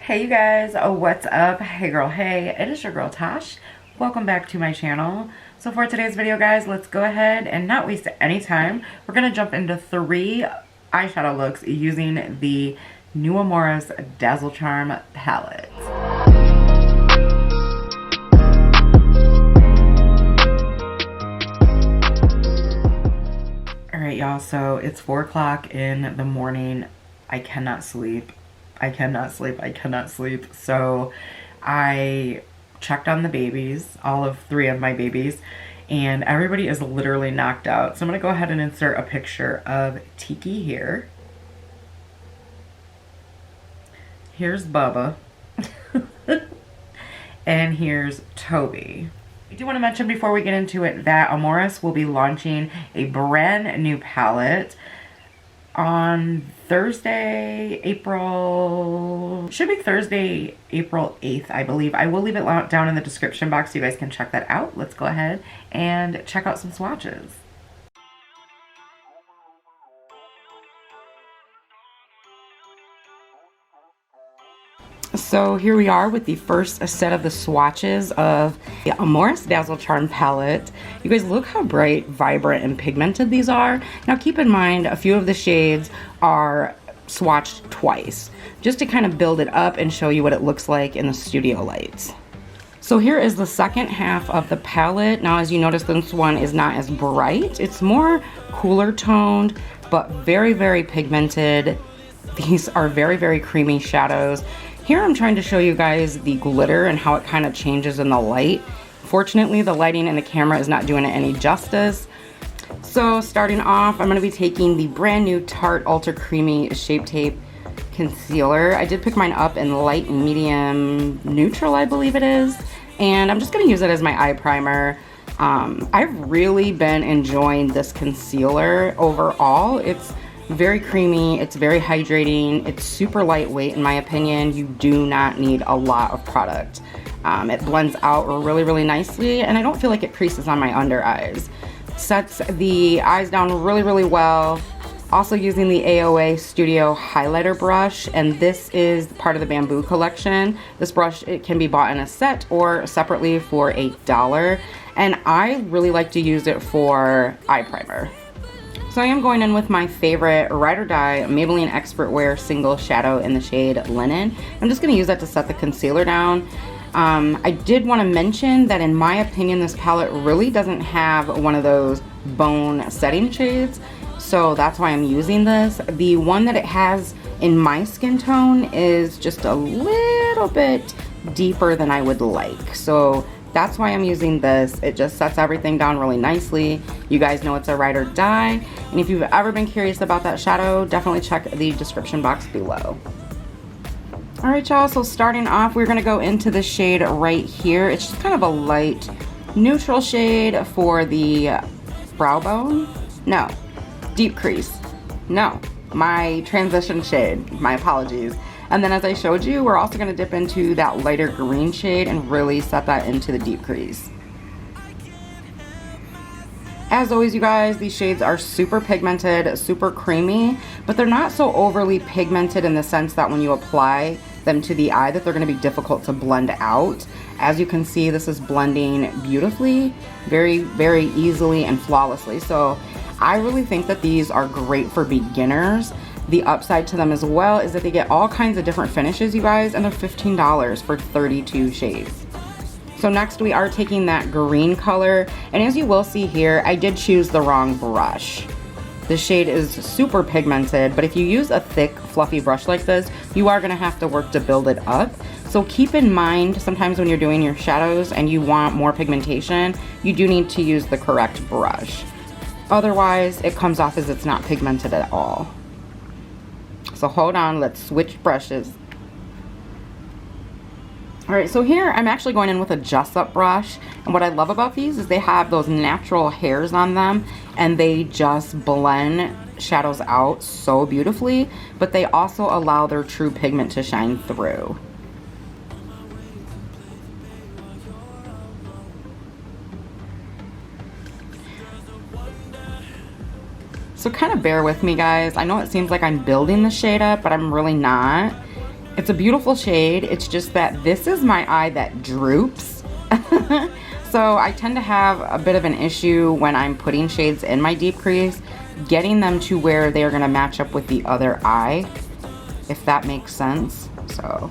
Hey you guys, what's up? Hey girl, hey, it is your girl Tash. Welcome back to my channel. So for today's video guys, let's go ahead and not waste any time. We're going to jump into 3 eyeshadow looks using the new Amorus Dazzle Charm palette. Alright y'all, so it's 4 o'clock in the morning. I cannot sleep. I cannot sleep. So I checked on the babies, all of 3 of my babies, and everybody is literally knocked out. So I'm going to go ahead and insert a picture of Tiki here. Here's Bubba. And here's Toby. I do want to mention before we get into it that Amorus will be launching a brand new palette on Thursday, April 8th, I believe. I will leave it down in the description box so you guys can check that out. Let's go ahead and check out some swatches. So here we are with the first set of the swatches of the Amorus Dazzle Charm palette. You guys look how bright, vibrant, and pigmented these are. Now keep in mind, a few of the shades are swatched twice, just to kind of build it up and show you what it looks like in the studio lights. So here is the second half of the palette. Now as you notice, this one is not as bright. It's more cooler toned, but very, very pigmented. These are very, very creamy shadows. Here I'm trying to show you guys the glitter and how it kind of changes in the light. Fortunately, the lighting in the camera is not doing it any justice. So starting off, I'm going to be taking the brand new Tarte Ultra Creamy Shape Tape Concealer. I did pick mine up in light and medium neutral, I believe it is. And I'm just going to use it as my eye primer. I've really been enjoying this concealer overall. It's very creamy, it's very hydrating, it's super lightweight in my opinion. You do not need a lot of product. It blends out really, really nicely, and I don't feel like it creases on my under eyes. Sets the eyes down really, really well. Also using the AOA Studio highlighter brush, and this is part of the Bamboo collection. This brush, it can be bought in a set or separately for $8, and I really like to use it for eye primer. So I am going in with my favorite Ride or Die Maybelline Expert Wear Single Shadow in the shade Linen. I'm just going to use that to set the concealer down. I did want to mention that in my opinion, this palette really doesn't have one of those bone setting shades. So that's why I'm using this. The one that it has in my skin tone is just a little bit deeper than I would like. So that's why I'm using this. It just sets everything down really nicely. You guys know it's a Ride or Die. And if you've ever been curious about that shadow, definitely check the description box below. Alright y'all, so starting off, we're going to go into the shade right here. It's just kind of a light neutral shade for the brow bone. No, deep crease. No, my transition shade. My apologies. And then as I showed you, we're also going to dip into that lighter green shade and really set that into the deep crease. As always, you guys, these shades are super pigmented, super creamy, but they're not so overly pigmented in the sense that when you apply them to the eye that they're going to be difficult to blend out. As you can see, this is blending beautifully, very, very easily and flawlessly. So I really think that these are great for beginners. The upside to them as well is that they get all kinds of different finishes, you guys, and they're $15 for 32 shades. So next we are taking that green color, and as you will see here, I did choose the wrong brush. The shade is super pigmented, but if you use a thick, fluffy brush like this, you are gonna have to work to build it up. So keep in mind, sometimes when you're doing your shadows and you want more pigmentation, you do need to use the correct brush. Otherwise, it comes off as it's not pigmented at all. So hold on, let's switch brushes. Alright, so here I'm actually going in with a Just Up brush, and what I love about these is they have those natural hairs on them and they just blend shadows out so beautifully, but they also allow their true pigment to shine through. So kind of bear with me, guys. I know it seems like I'm building the shade up, but I'm really not. It's a beautiful shade. It's just that this is my eye that droops. So I tend to have a bit of an issue when I'm putting shades in my deep crease, getting them to where they're gonna match up with the other eye, if that makes sense. So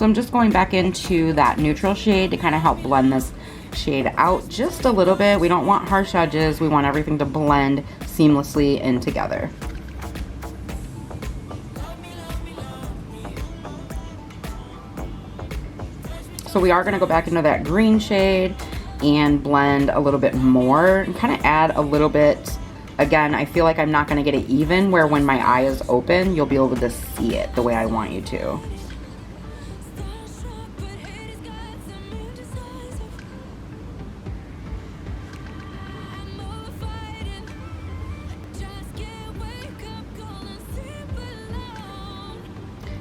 I'm just going back into that neutral shade to kind of help blend this shade out just a little bit. We don't want harsh edges. We want everything to blend seamlessly in together. So we are going to go back into that green shade and blend a little bit more and kind of add a little bit. Again, I feel like I'm not going to get it even, where when my eye is open, you'll be able to see it the way I want you to.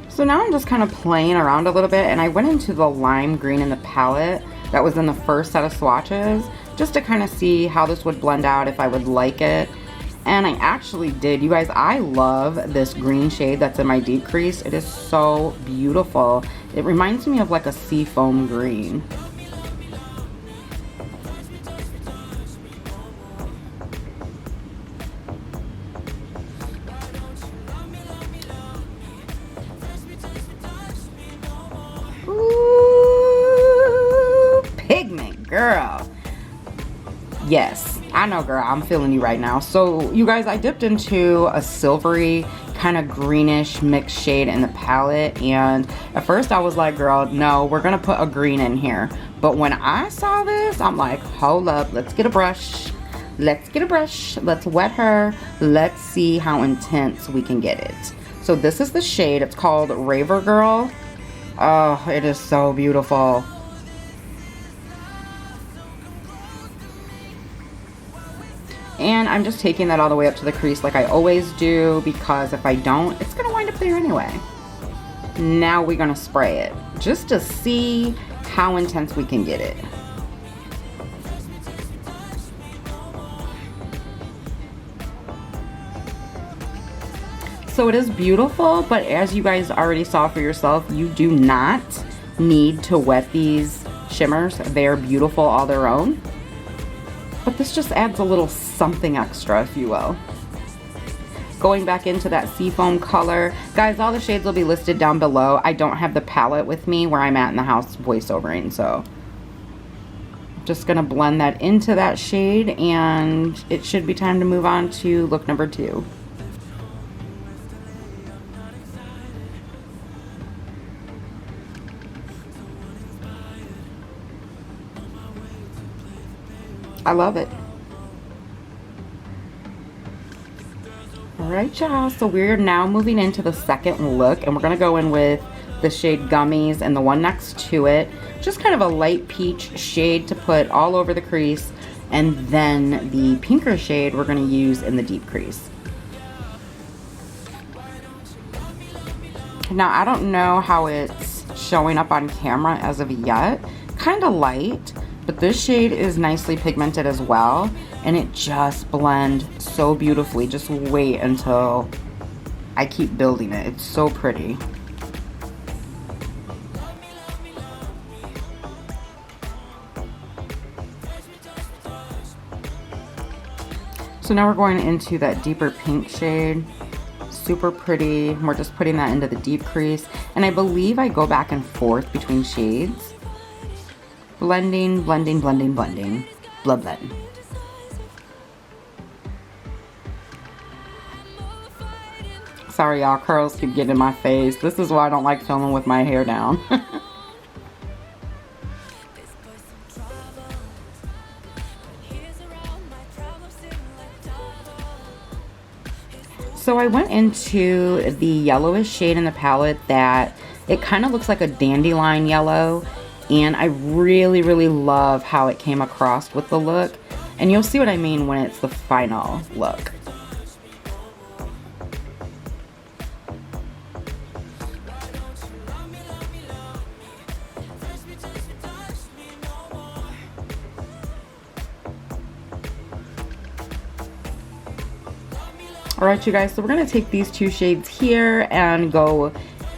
So now I'm just kind of playing around a little bit, and I went into the lime green in the palette that was in the first set of swatches just to kind of see how this would blend out, if I would like it. And I actually did. You guys, I love this green shade that's in my deep crease. It is so beautiful. It reminds me of like a seafoam green. Ooh, pigment, girl. Yes, I know, girl, I'm feeling you right now. So you guys, I dipped into a silvery kind of greenish mixed shade in the palette, and at first I was like, girl, no, we're gonna put a green in here. But when I saw this, I'm like, hold up, let's get a brush. Let's get a brush. Let's wet her. Let's see how intense we can get it. So this is the shade. It's called Raver Girl. Oh, it is so beautiful. And I'm just taking that all the way up to the crease like I always do, because if I don't, it's gonna wind up there anyway. Now we're gonna spray it just to see how intense we can get it. So it is beautiful, but as you guys already saw for yourself, you do not need to wet these shimmers. They're beautiful all their own. But this just adds a little something extra, if you will. Going back into that seafoam color. Guys, all the shades will be listed down below. I don't have the palette with me where I'm at in the house voiceovering, so I'm just gonna blend that into that shade, and it should be time to move on to look number 2. I love it. Alright, y'all, so we're now moving into the second look, and we're gonna go in with the shade Gummies and the one next to it. Just kind of a light peach shade to put all over the crease, and then the pinker shade we're gonna use in the deep crease. Now, I don't know how it's showing up on camera as of yet. Kind of light. But this shade is nicely pigmented as well, and it just blends so beautifully. Just wait until I keep building it. It's so pretty. So now we're going into that deeper pink shade. Super pretty. We're just putting that into the deep crease, and I believe I go back and forth between shades. Blending, blending, blending, blending. Blend, blend. Sorry, y'all, curls keep getting in my face. This is why I don't like filming with my hair down. So I went into the yellowish shade in the palette that it kind of looks like a dandelion yellow. And I really, really love how it came across with the look. And you'll see what I mean when it's the final look. Alright, you guys, so we're going to take these two shades here and go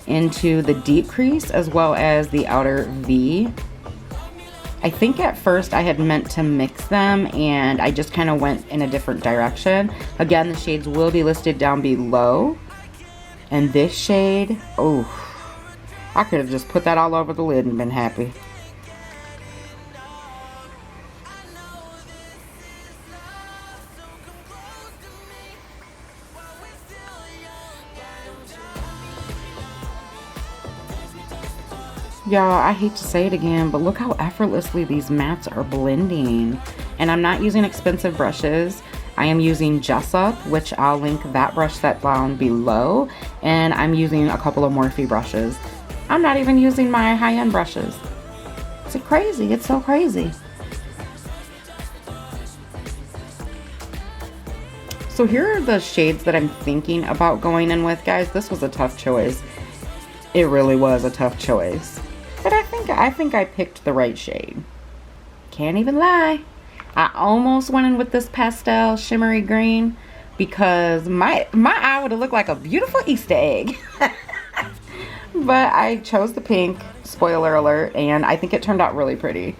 into the deep crease as well as the outer V. I think at first I had meant to mix them and I just kind of went in a different direction. Again, the shades will be listed down below. And this shade, oh, I could have just put that all over the lid and been happy. Y'all, I hate to say it again, but look how effortlessly these mattes are blending. And I'm not using expensive brushes. I am using Jessup, which I'll link that brush set down below. And I'm using a couple of Morphe brushes. I'm not even using my high-end brushes. It's crazy, it's so crazy. So here are the shades that I'm thinking about going in with, guys. This was a tough choice. It really was a tough choice. But I think I picked the right shade. Can't even lie. I almost went in with this pastel shimmery green because my eye would have looked like a beautiful Easter egg. But I chose the pink, spoiler alert, and I think it turned out really pretty.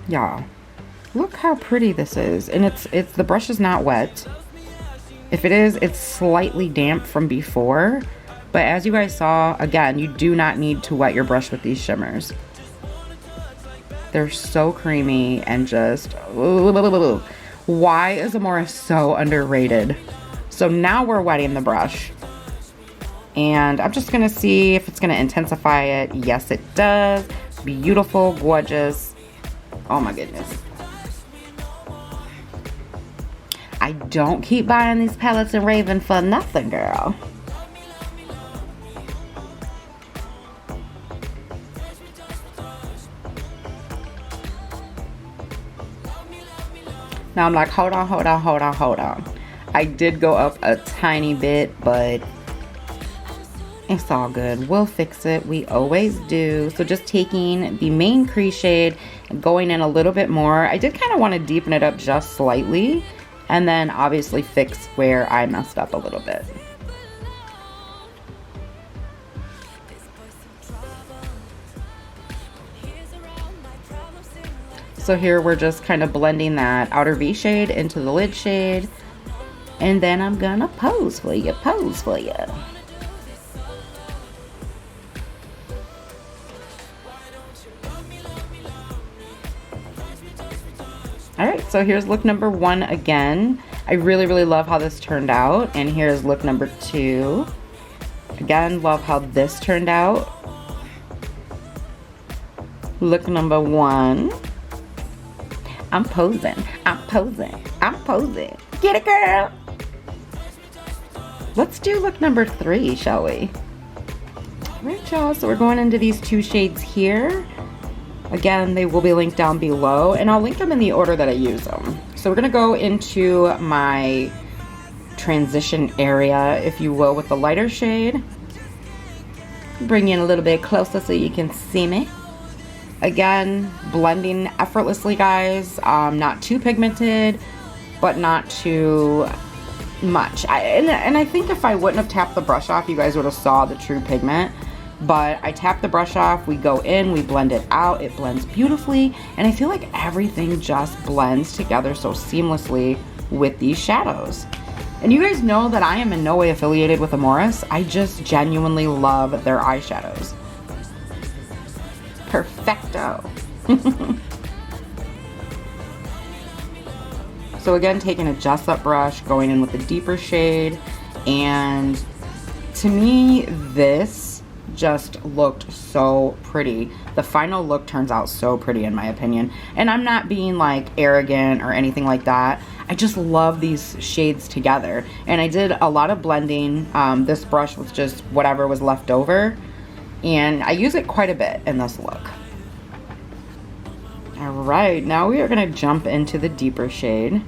Y'all, look how pretty this is. And it's the brush is not wet. If it is, it's slightly damp from before. But as you guys saw, again, you do not need to wet your brush with these shimmers. They're so creamy and just... Why is Amorus so underrated? So now we're wetting the brush. And I'm just going to see if it's going to intensify it. Yes, it does. Beautiful, gorgeous. Oh my goodness. I don't keep buying these palettes in Rave for nothing, girl. Now I'm like, hold on. I did go up a tiny bit, but it's all good. We'll fix it. We always do. So just taking the main crease shade and going in a little bit more. I did kind of want to deepen it up just slightly. And then obviously fix where I messed up a little bit. So here we're just kind of blending that outer V shade into the lid shade. And then I'm gonna pose for you. Alright, so here's look number 1 again. I really love how this turned out. And here's look number 2. Again, love how this turned out. Look number 1. I'm posing. Get it, girl! Let's do look number 3, shall we? Alright, y'all, so we're going into these 2 shades here. Again, they will be linked down below, and I'll link them in the order that I use them. So we're going to go into my transition area, if you will, with the lighter shade. Bring you in a little bit closer so you can see me. Again, blending effortlessly, guys. Not too pigmented, but not too much. And I think if I wouldn't have tapped the brush off, you guys would have saw the true pigment. But I tap the brush off, we go in, we blend it out, it blends beautifully, and I feel like everything just blends together so seamlessly with these shadows. And you guys know that I am in no way affiliated with Amorus. I just genuinely love their eyeshadows. Perfecto. So again, taking a Jessup brush, going in with a deeper shade, and to me, this just looked so pretty. The final look turns out so pretty in my opinion. And I'm not being like arrogant or anything like that. I just love these shades together. And I did a lot of blending. This brush was just whatever was left over. And I use it quite a bit in this look. Alright, now we are going to jump into the deeper shade.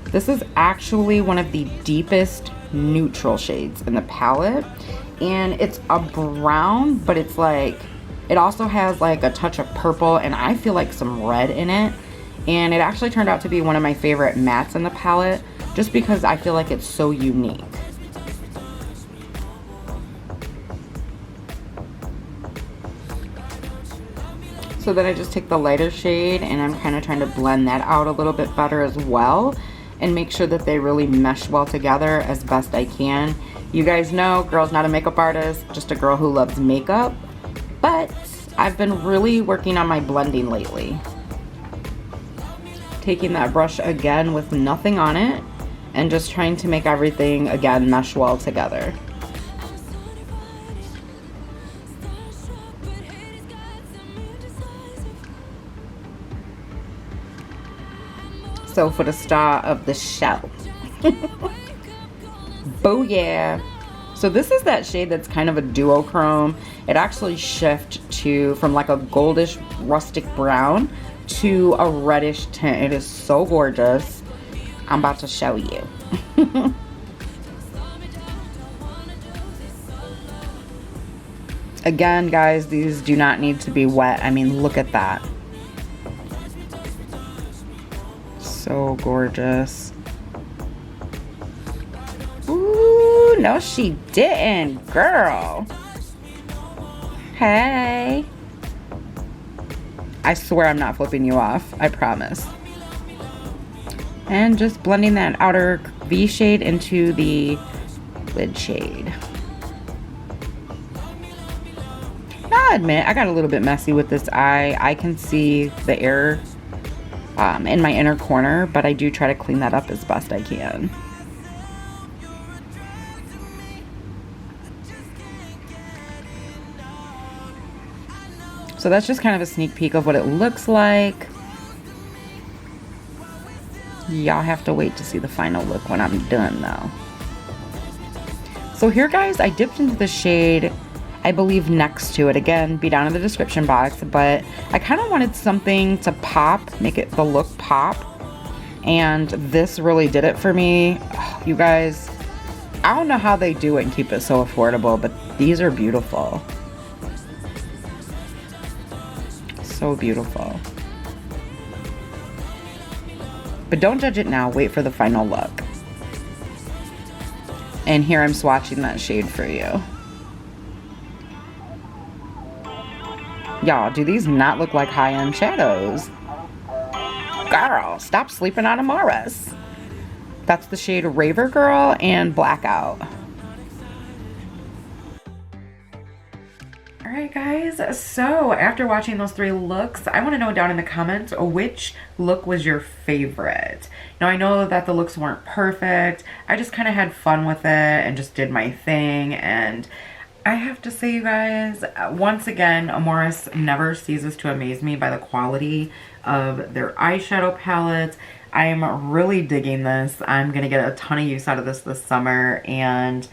This is actually one of the deepest neutral shades in the palette, and it's a brown, but it's like It also has like a touch of purple and I feel like some red in it. And it actually turned out to be one of my favorite mattes in the palette just because I feel like it's so unique. So then I just take the lighter shade and I'm kind of trying to blend that out a little bit better as well and make sure that they really mesh well together as best I can. You guys know, girl's not a makeup artist, just a girl who loves makeup, but I've been really working on my blending lately. Taking that brush again with nothing on it and just trying to make everything again mesh well together. So for the star of the show. Booyah. So this is that shade that's kind of a duochrome. It actually shifts from like a goldish rustic brown to a reddish tint. It is so gorgeous. I'm about to show you. Again, guys, these do not need to be wet. I mean, look at that. So gorgeous. Ooh, no she didn't, girl. Hey. I swear I'm not flipping you off, I promise. And just blending that outer V shade into the lid shade. Now I'll admit, I got a little bit messy with this eye. I can see the error in my inner corner, but I do try to clean that up as best I can. So that's just kind of a sneak peek of what it looks like. Y'all have to wait to see the final look when I'm done though. So here, guys, I dipped into the shade, I believe next to it. Again, be down in the description box, but I kind of wanted something to pop, make it the look pop, and this really did it for me. Oh, you guys, I don't know how they do it and keep it so affordable, but these are beautiful. So beautiful. But don't judge it now, wait for the final look. And here I'm swatching that shade for you. Y'all, do these not look like high-end shadows? Girl, stop sleeping on Amorus. That's the shade Raver Girl and Blackout. Alright guys, so after watching those three looks, I want to know down in the comments which look was your favorite. Now I know that the looks weren't perfect, I just kind of had fun with it and just did my thing, and I have to say, you guys, once again, Amorus never ceases to amaze me by the quality of their eyeshadow palettes. I'm really digging this. I'm going to get a ton of use out of this summer, and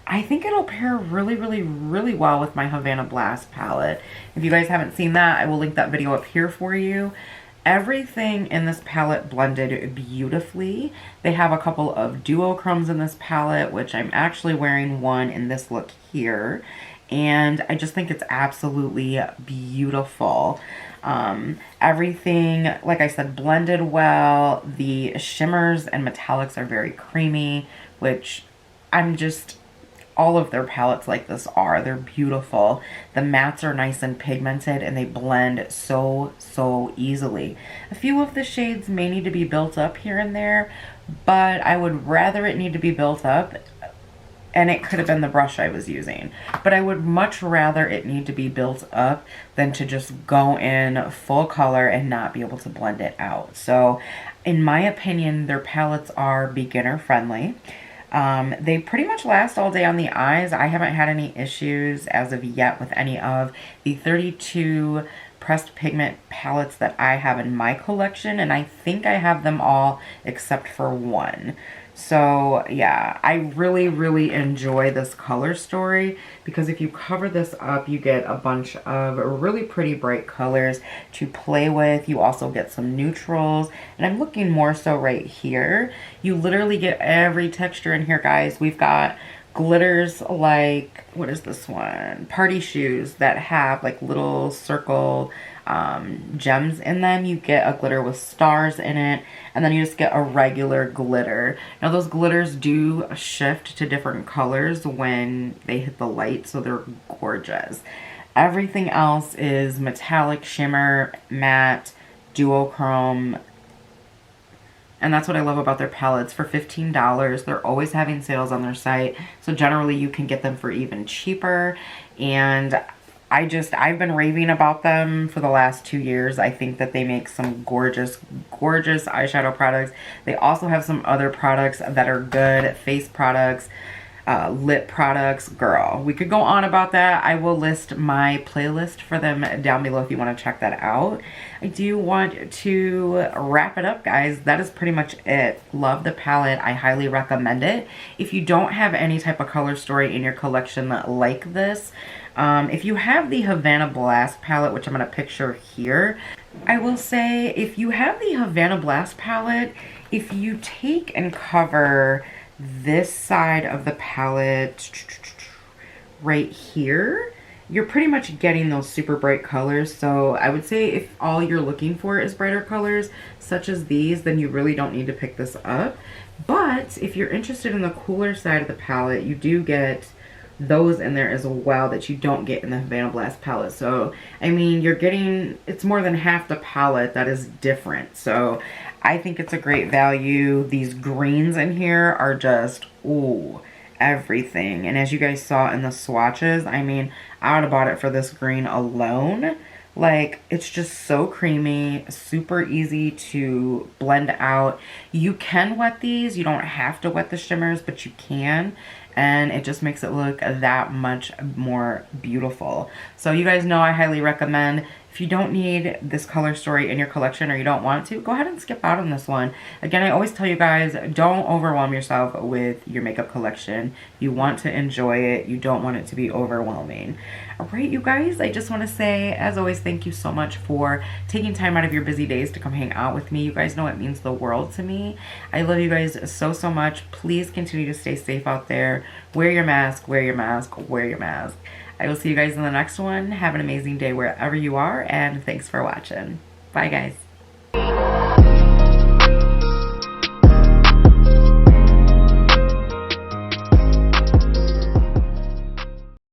I think it'll pair really, really, really well with my Havana Blast palette. If you guys haven't seen that, I will link that video up here for you. Everything in this palette blended beautifully. They have a couple of duochromes in this palette, which I'm actually wearing one in this look here. And I just think it's absolutely beautiful. Everything, like I said, blended well. The shimmers and metallics are very creamy, which all of their palettes like this are. They're beautiful. The mattes are nice and pigmented and they blend so easily. A few of the shades may need to be built up here and there, but I would rather it need to be built up, and it could have been the brush I was using, but I would much rather it need to be built up than to just go in full color and not be able to blend it out. So in my opinion, their palettes are beginner friendly. They pretty much last all day on the eyes. I haven't had any issues as of yet with any of the 32 pressed pigment palettes that I have in my collection, and I think I have them all except for one. So yeah, I really enjoy this color story because if you cover this up, you get a bunch of really pretty bright colors to play with. You also get some neutrals, and I'm looking more so right here. You literally get every texture in here, guys. We've got glitters like, what is this one? Party shoes that have like little circle gems in them. You get a glitter with stars in it, and then you just get a regular glitter. Now those glitters do shift to different colors when they hit the light, so they're gorgeous. Everything else is metallic, shimmer, matte, duochrome, and that's what I love about their palettes. For $15, they're always having sales on their site, so generally you can get them for even cheaper. And I've been raving about them for the last 2 years. I think that they make some gorgeous, gorgeous eyeshadow products. They also have some other products that are good, face products, lip products. Girl, we could go on about that. I will list my playlist for them down below if you want to check that out. I do want to wrap it up, guys. That is pretty much it. Love the palette. I highly recommend it. If you don't have any type of color story in your collection like this, if you have the Havana Blast palette, which I'm going to picture here, I will say if you have the Havana Blast palette, if you take and cover this side of the palette right here, you're pretty much getting those super bright colors. So I would say if all you're looking for is brighter colors such as these, then you really don't need to pick this up. But if you're interested in the cooler side of the palette, you do get those in there as well that you don't get in the Havana Blast palette. So I mean, you're getting, it's more than half the palette that is different. So I think it's a great value. These greens in here are just, ooh, everything. And as you guys saw in the swatches, I mean, I would have bought it for this green alone. Like, it's just so creamy, super easy to blend out. You can wet these. You don't have to wet the shimmers, but you can. And it just makes it look that much more beautiful. So you guys know I highly recommend. If you don't need this color story in your collection, or you don't want to, go ahead and skip out on this one. Again, I always tell you guys, don't overwhelm yourself with your makeup collection. You want to enjoy it. You don't want it to be overwhelming. All right, you guys, I just want to say, as always, thank you so much for taking time out of your busy days to come hang out with me. You guys know it means the world to me. I love you guys so, so much. Please continue to stay safe out there. Wear your mask, wear your mask, wear your mask. I will see you guys in the next one. Have an amazing day wherever you are, and thanks for watching. Bye, guys.